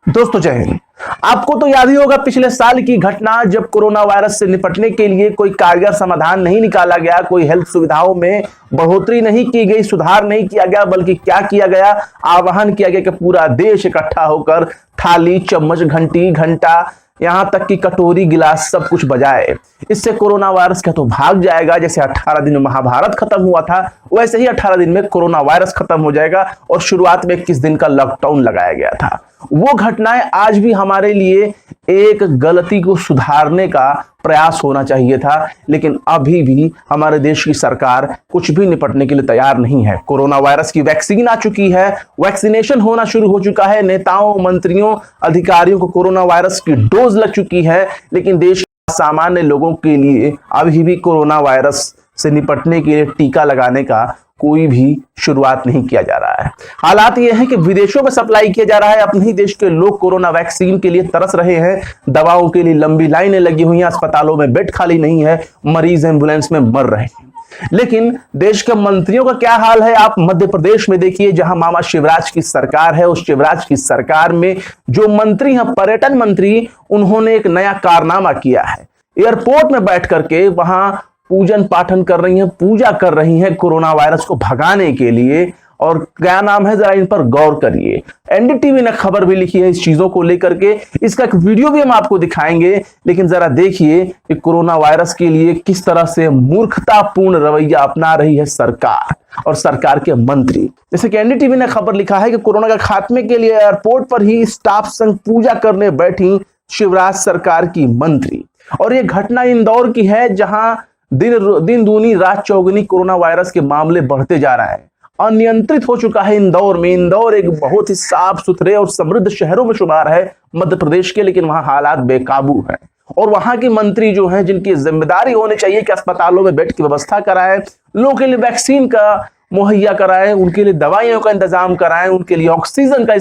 दोस्तों जय हिंद। आपको तो याद ही होगा पिछले साल की घटना, जब कोरोना वायरस से निपटने के लिए कोई कारगर समाधान नहीं निकाला गया, कोई हेल्थ सुविधाओं में बढ़ोतरी नहीं की गई, सुधार नहीं किया गया, बल्कि क्या किया गया, आह्वान किया गया कि पूरा देश इकट्ठा होकर थाली, चम्मच, घंटी, घंटा, यहां तक कि कटोरी, गिलास सब कुछ बजाए। इससे कोरोना वायरस का तो भाग जाएगा। जैसे 18 दिन में महाभारत खत्म हुआ था, वैसे ही 18 दिन में कोरोना वायरस खत्म हो जाएगा। और शुरुआत में 21 दिन का लॉकडाउन लगाया गया था। वो घटनाएं आज भी हमारे लिए एक गलती को सुधारने का प्रयास होना चाहिए था, लेकिन अभी भी हमारे देश की सरकार कुछ भी निपटने के लिए तैयार नहीं है। कोरोना वायरस की वैक्सीन आ चुकी है, वैक्सीनेशन होना शुरू हो चुका है, नेताओं, मंत्रियों, अधिकारियों को कोरोना वायरस की डोज लग चुकी है, लेकिन देश के सामान्य लोगों के लिए अभी भी कोरोना वायरस से निपटने के लिए टीका लगाने का कोई भी शुरुआत नहीं किया जा रहा है। हालात ये है कि विदेशों में सप्लाई किया जा रहा है, अपने ही देश के लोग कोरोना वैक्सीन के लिए तरस रहे हैं। दवाओं के लिए लंबी लाइनें लगी हुई हैं, अस्पतालों में बेड खाली नहीं है, मरीज एम्बुलेंस में मर रहे हैं। लेकिन देश के मंत्रियों का क्या हाल है, आप मध्य प्रदेश में देखिए, जहां मामा शिवराज की सरकार है। उस शिवराज की सरकार में जो मंत्री हैं, पर्यटन मंत्री, उन्होंने एक नया कारनामा किया है। एयरपोर्ट में बैठ करके वहां पूजन पाठन कर रही हैं, पूजा कर रही हैं कोरोना वायरस को भगाने के लिए। और क्या नाम है, जरा इन पर गौर करिए। एनडीटीवी ने खबर भी लिखी है इस चीजों को लेकर के, इसका एक वीडियो भी हम आपको दिखाएंगे। लेकिन जरा देखिए कि कोरोना वायरस के लिए किस तरह से मूर्खतापूर्ण रवैया अपना रही है सरकार और सरकार के मंत्री। जैसे कि एनडीटीवी ने खबर लिखा है कि कोरोना के खात्मे के लिए एयरपोर्ट पर ही स्टाफ संग पूजा करने बैठी शिवराज सरकार की मंत्री। और ये घटना इंदौर की है, जहां दिन दूनी रात चौगुनी कोरोना वायरस के मामले बढ़ते जा रहे हैं। अनियंत्रित हो चुका है इंदौर में। इंदौर एक बहुत ही साफ सुथरे और समृद्ध शहरों में शुमार है मध्य प्रदेश के, लेकिन वहां हालात बेकाबू हैं। और वहां के मंत्री जो हैं, जिनकी जिम्मेदारी होनी चाहिए कि अस्पतालों में बेड की व्यवस्था कराएं, लोगों के लिए वैक्सीन का मुहैया कराएं, उनके लिए दवाइयों का इंतजाम कराएं, उनके लिए ऑक्सीजन का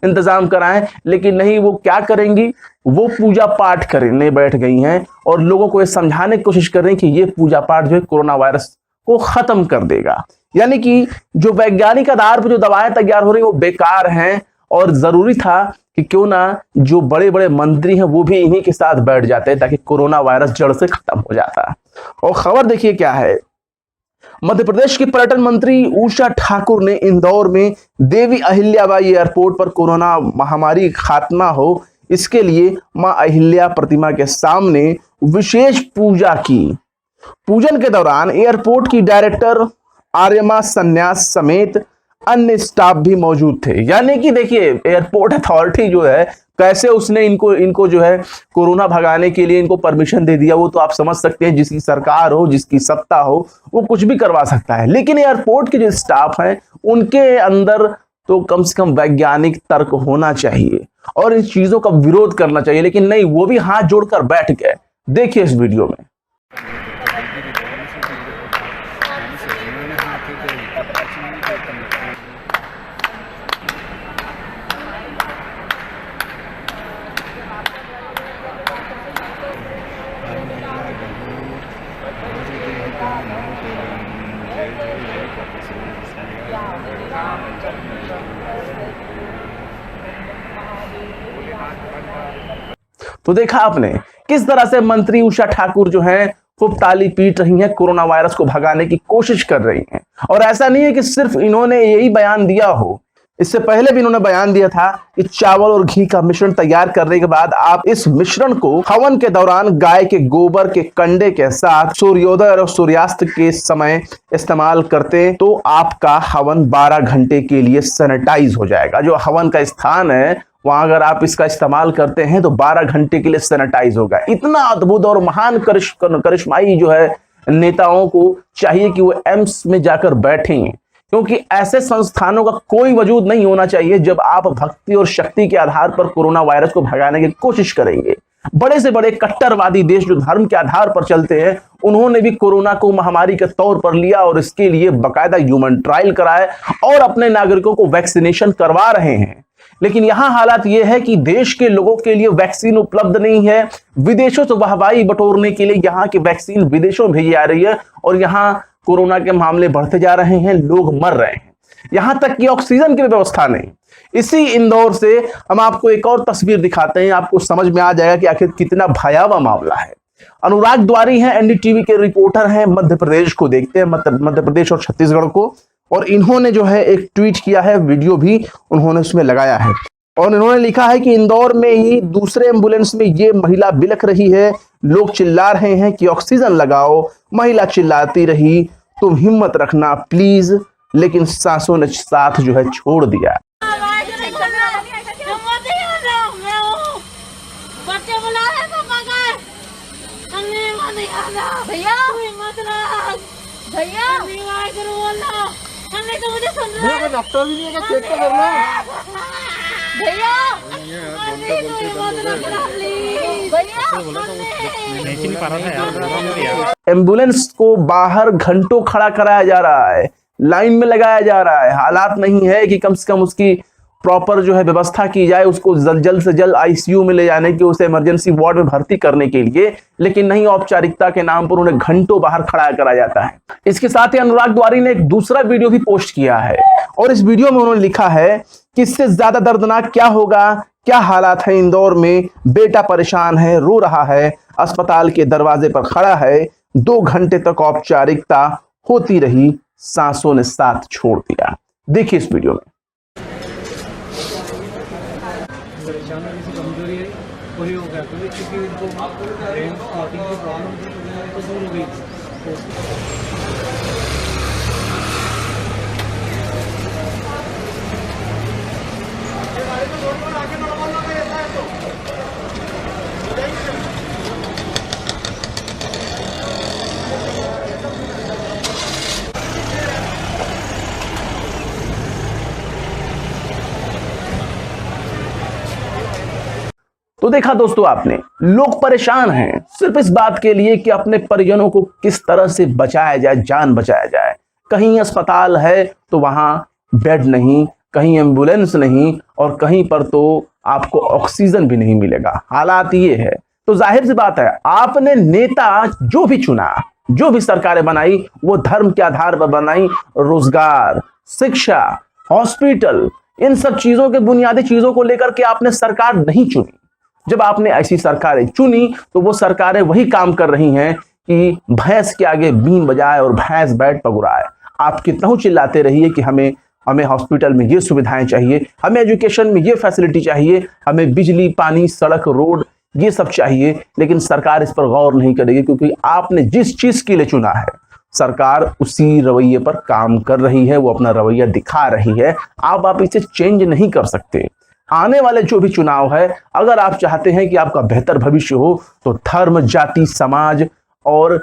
इंतजाम कराएं, लेकिन नहीं, वो क्या करेंगी, वो पूजा पाठ करने बैठ गई हैं और लोगों को ये समझाने की कोशिश कर रही हैं कि ये पूजा पाठ जो है कोरोना वायरस को खत्म कर देगा। यानी कि जो वैज्ञानिक आधार पर जो दवाएं तैयार हो रही है वो बेकार हैं। और जरूरी था कि क्यों ना जो बड़े बड़े मंत्री हैं वो भी इन्हीं के साथ बैठ जाते ताकि कोरोना वायरस जड़ से खत्म हो जाता। और खबर देखिए क्या है। मध्य प्रदेश की पर्यटन मंत्री उषा ठाकुर ने इंदौर में देवी अहिल्याबाई एयरपोर्ट पर कोरोना महामारी खात्मा हो, इसके लिए मां अहिल्या प्रतिमा के सामने विशेष पूजा की। पूजन के दौरान एयरपोर्ट की डायरेक्टर आर्यमा सन्यास समेत अन्य स्टाफ भी मौजूद थे। यानी कि देखिए, एयरपोर्ट अथॉरिटी जो है, कैसे उसने इनको जो है कोरोना भगाने के लिए इनको परमिशन दे दिया, वो तो आप समझ सकते हैं। जिसकी सरकार हो, जिसकी सत्ता हो, वो कुछ भी करवा सकता है। लेकिन एयरपोर्ट के जो स्टाफ हैं, उनके अंदर तो कम से कम वैज्ञानिक तर्क होना चाहिए और इन चीजों का विरोध करना चाहिए। लेकिन नहीं, वो भी हाथ जोड़कर बैठ गए। देखिए इस वीडियो में। तो देखा आपने किस तरह से मंत्री उषा ठाकुर जो हैं खूब ताली पीट रही हैं, कोरोना वायरस को भगाने की कोशिश कर रही हैं। और ऐसा नहीं है कि सिर्फ इन्होंने यही बयान दिया हो, इससे पहले भी इन्होंने बयान दिया था कि चावल और घी का मिश्रण तैयार करने के बाद आप इस मिश्रण को हवन के दौरान गाय के गोबर के कंडे के साथ सूर्योदय और सूर्यास्त के समय इस्तेमाल करते तो आपका हवन 12 घंटे के लिए सैनिटाइज हो जाएगा। जो हवन का स्थान है वहां अगर आप इसका इस्तेमाल करते हैं तो 12 घंटे के लिए सैनिटाइज होगा। इतना अद्भुत और महान करिश्माई जो है नेताओं को चाहिए कि वो एम्स में जाकर बैठें, क्योंकि ऐसे संस्थानों का कोई वजूद नहीं होना चाहिए जब आप भक्ति और शक्ति के आधार पर कोरोना वायरस को भगाने की कोशिश करेंगे। बड़े से बड़े कट्टरवादी देश जो धर्म के आधार पर चलते हैं, उन्होंने भी कोरोना को महामारी के तौर पर लिया और इसके लिए बाकायदा ह्यूमन ट्रायल कराए और अपने नागरिकों को वैक्सीनेशन करवा रहे हैं। लेकिन यहां हालात यह है कि देश के लोगों के लिए वैक्सीन उपलब्ध नहीं है। विदेशों से वाहवाही बटोरने के लिए यहां की वैक्सीन विदेशों में भेजी जा रही है और यहां कोरोना के मामले बढ़ते जा रहे हैं, लोग मर रहे हैं। यहां तक कि ऑक्सीजन की व्यवस्था नहीं। इसी इंदौर से हम आपको एक और तस्वीर दिखाते हैं, आपको समझ में आ जाएगा कि आखिर कितना भयावह मामला है। अनुराग द्वारी हैं, एनडीटीवी के रिपोर्टर हैं, मध्य प्रदेश को देखते हैं, मध्य प्रदेश और छत्तीसगढ़ को। और इन्होंने जो है एक ट्वीट किया है, वीडियो भी उन्होंने उसमें लगाया है और इन्होंने लिखा है कि इंदौर में ही दूसरे एम्बुलेंस में ये महिला बिलख रही है, लोग चिल्ला रहे हैं कि ऑक्सीजन लगाओ। महिला चिल्लाती रही, तुम हिम्मत रखना प्लीज, लेकिन सांसों ने साथ जो है छोड़ दिया। भैया भैया भैया डॉक्टर भी नहीं होगा, चेक तो करना भैया एम्बुलेंस को बाहर घंटों खड़ा कराया जा रहा है, लाइन में लगाया जा रहा है। हालात नहीं है कि कम से कम उसकी प्रॉपर जो है व्यवस्था की जाए, उसको जल्द से जल्द आईसीयू में ले जाने की, उसे इमरजेंसी वार्ड में भर्ती करने के लिए, लेकिन नहीं, औपचारिकता के नाम पर उन्हें घंटों बाहर खड़ा करा जाता है। इसके साथ ही अनुराग द्वारी ने एक दूसरा वीडियो भी पोस्ट किया है और इस वीडियो में उन्होंने लिखा है कि इससे ज्यादा दर्दनाक क्या होगा, क्या हालात है इंदौर में। बेटा परेशान है, रो रहा है, अस्पताल के दरवाजे पर खड़ा है, 2 घंटे तक औपचारिकता होती रही, सांसों ने साथ छोड़ दिया। देखिए इस वीडियो में। कमजोरी वही हो गया, क्योंकि इनको ब्रेन क्लॉटिंग की प्रॉब्लम थी तो दूर हो गई। तो देखा दोस्तों आपने, लोग परेशान हैं सिर्फ इस बात के लिए कि अपने परिजनों को किस तरह से बचाया जाए, जान बचाया जाए। कहीं अस्पताल है तो वहां बेड नहीं, कहीं एम्बुलेंस नहीं, और कहीं पर तो आपको ऑक्सीजन भी नहीं मिलेगा। हालात ये है। तो जाहिर सी बात है, आपने नेता जो भी चुना, जो भी सरकारें बनाई, वो धर्म के आधार पर बनाई। रोजगार, शिक्षा, हॉस्पिटल, इन सब चीजों के बुनियादी चीजों को लेकर के आपने सरकार नहीं चुनी। जब आपने ऐसी सरकारें चुनी तो वो सरकारें वही काम कर रही हैं कि भैंस के आगे बीन बजाए और भैंस बैठ पगुराए। आप कितना चिल्लाते रहिए कि हमें हॉस्पिटल में ये सुविधाएं चाहिए, हमें एजुकेशन में ये फैसिलिटी चाहिए, हमें बिजली, पानी, सड़क, रोड, ये सब चाहिए, लेकिन सरकार इस पर गौर नहीं करेगी, क्योंकि आपने जिस चीज के लिए चुना है सरकार उसी रवैये पर काम कर रही है, वो अपना रवैया दिखा रही है। आप इसे चेंज नहीं कर सकते। आने वाले जो भी चुनाव है, अगर आप चाहते हैं कि आपका बेहतर भविष्य हो, तो धर्म, जाति, समाज और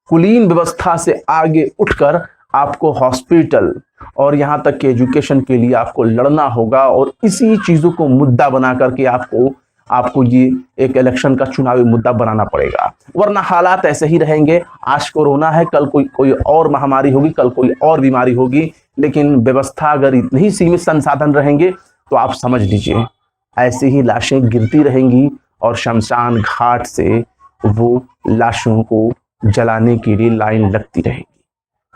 कुलीन व्यवस्था से आगे उठकर आपको हॉस्पिटल और यहां तक कि एजुकेशन के लिए आपको लड़ना होगा। और इसी चीजों को मुद्दा बना करके आपको ये एक इलेक्शन का चुनावी मुद्दा बनाना पड़ेगा, वरना हालात ऐसे ही रहेंगे। आज कोरोना है, कल कोई और महामारी होगी, कल कोई और बीमारी होगी, लेकिन व्यवस्था अगर इतनी ही सीमित संसाधन रहेंगे तो आप समझ लीजिए ऐसे ही लाशें गिरती रहेंगी और शमशान घाट से वो लाशों को जलाने के लिए लाइन लगती रहेगी।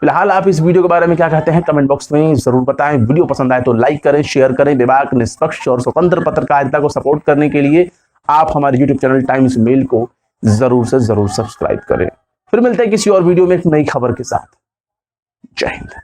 फिलहाल आप इस वीडियो के बारे में क्या कहते हैं कमेंट बॉक्स में जरूर बताएं। वीडियो पसंद आए तो लाइक करें, शेयर करें। विवेक, निष्पक्ष और स्वतंत्र पत्रकारिता को सपोर्ट करने के लिए आप हमारे यूट्यूब चैनल टाइम्स मेल को जरूर से जरूर सब्सक्राइब करें। फिर मिलते हैं किसी और वीडियो में एक नई खबर के साथ। जय हिंद।